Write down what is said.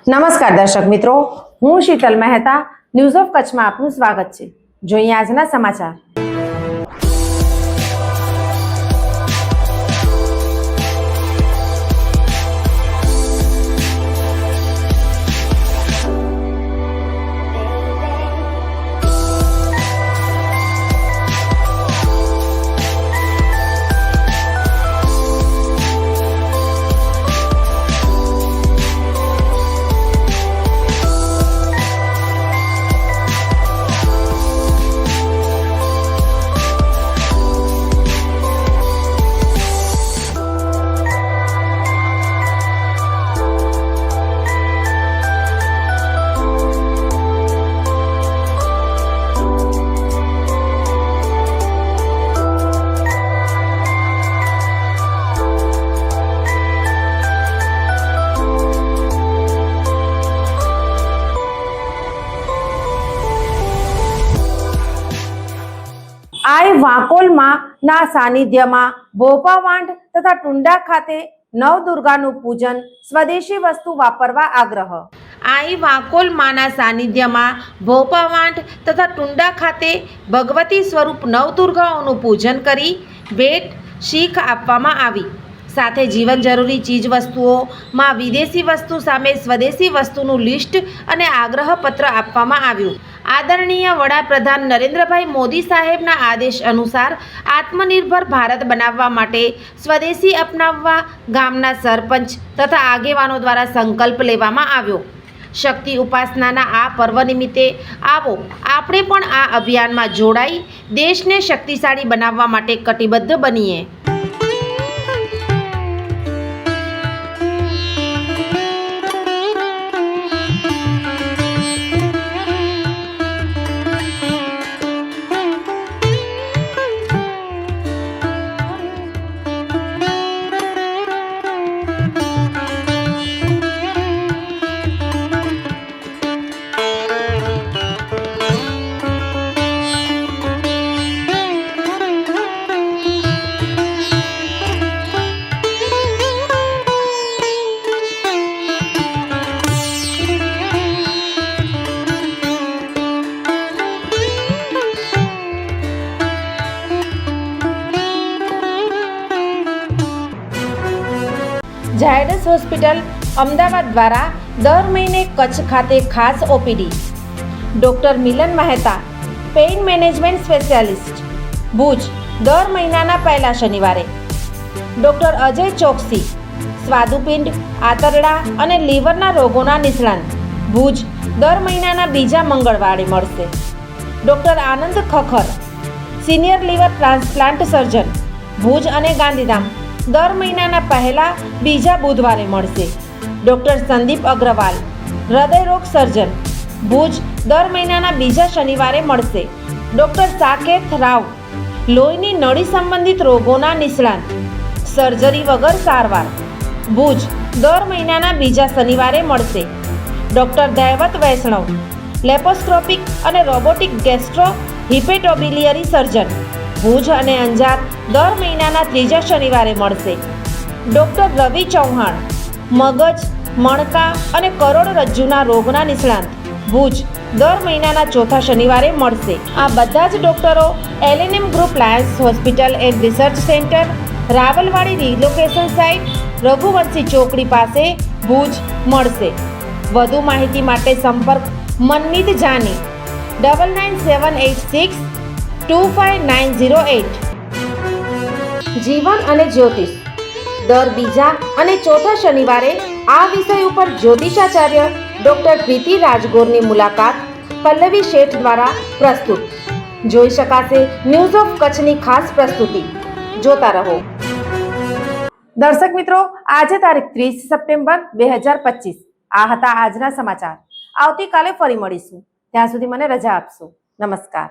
નમસ્કાર દર્શક મિત્રો, હું શીતલ મહેતા ન્યૂઝ ઓફ કચ્છમાં આપનું સ્વાગત છે। જોઈએ આજના સમાચાર। આઈ વાંકોલમાં સાનિધ્યમાં ભોપાવાંઢ તથા ટુંડા ખાતે નવદુર્ગાનું પૂજન, સ્વદેશી વસ્તુ વાપરવા આગ્રહ। આઈ વાંકોલમાં સાનિધ્યમાં ભોપાવાંઢ તથા ટુંડા ખાતે ભગવતી સ્વરૂપ નવદુર્ગાઓનું પૂજન કરી ભેટ શીખ આપવામાં આવી। સાથે જીવન જરૂરી ચીજ વસ્તુઓમાં વિદેશી વસ્તુ સામે સ્વદેશી વસ્તુનું લિસ્ટ અને આગ્રહપત્ર આપવામાં આવ્યું। આદરણીય વડાપ્રધાન નરેન્દ્રભાઈ મોદી સાહેબના આદેશ અનુસાર આત્મનિર્ભર ભારત બનાવવા માટે સ્વદેશી અપનાવવા ગામના સરપંચ તથા આગેવાનો દ્વારા સંકલ્પ લેવામાં આવ્યો। શક્તિ ઉપાસનાના આ પર્વ નિમિત્તે આવો આપણે પણ આ અભિયાનમાં જોડાઈ દેશને શક્તિશાળી બનાવવા માટે કટિબદ્ધ બનીએ। ઝાયડસ હોસ્પિટલ અમદાવાદ દ્વારા દર મહિને કચ્છ ખાતે ખાસ OPD. Doctor Milan Mehta, pain management specialist, Bhuj, દર મહિનાના પહેલા શનિવારે। ડૉક્ટર અજય ચોકસી, સ્વાદુપિંડ, આંતરડા અને લીવરના રોગોના નિષ્ણાત, ભુજ, દર મહિનાના બીજા મંગળવારે મળશે। Doctor Anand Khakhar, senior liver transplant surgeon, Bhuj અને ગાંધીધામ, દર મહિનાના પહેલા બીજા બુધવારે મળશે। ડૉક્ટર સંદીપ અગ્રવાલ, હૃદયરોગ સર્જન, ભુજ, દર મહિનાના બીજા શનિવારે મળશે। ડૉક્ટર સાકેત રાવ, લોહીની નળી સંબંધિત રોગોના નિષ્ણાત, સર્જરી વગર સારવાર, ભુજ, દર મહિનાના બીજા શનિવારે મળશે। ડૉક્ટર દૈવત વૈષ્ણવ, લેપોસ્કોપિક અને રોબોટિક ગેસ્ટ્રો હિપેટોબિલિયરી સર્જન, ભુજ અને અંજાર, દર મહિનાના ત્રીજા શનિવારે મળશે। ડૉક્ટર રવિ ચૌહાણ, મગજ, મણકા અને કરોડરજ્જુના રોગના નિષ્ણાત, ભુજ, દર મહિનાના ચોથા શનિવારે મળશે। આ બધા જ ડૉક્ટરો LNM group Lions hospital and research centre, Rawalwadi relocation site, Raghuvanshi ચોકડી પાસે, ભુજ મળશે। વધુ માહિતી માટે સંપર્ક મનમીત જાની 99786 25908। જીવન અને જ્યોતિષ દર બીજા અને ચોથા શનિવારે આ વિષય ઉપર જ્યોતિષાચાર્ય ડૉક્ટર પ્રીતિ રાજગોરની મુલાકાત પલ્લવી શેઠ દ્વારા પ્રસ્તુત। જોઈ શકાશે ન્યૂઝ ઓફ કચ્છની ખાસ પ્રસ્તુતિ। જોતા રહો। દર્શક મિત્રો, આજે તારીખ 30 સપ્ટેમ્બર 2025 આ હતા આજના સમાચાર। આવતીકાલે ફરી મળીશું, ત્યાં સુધી મને રજા આપશો। નમસ્કાર।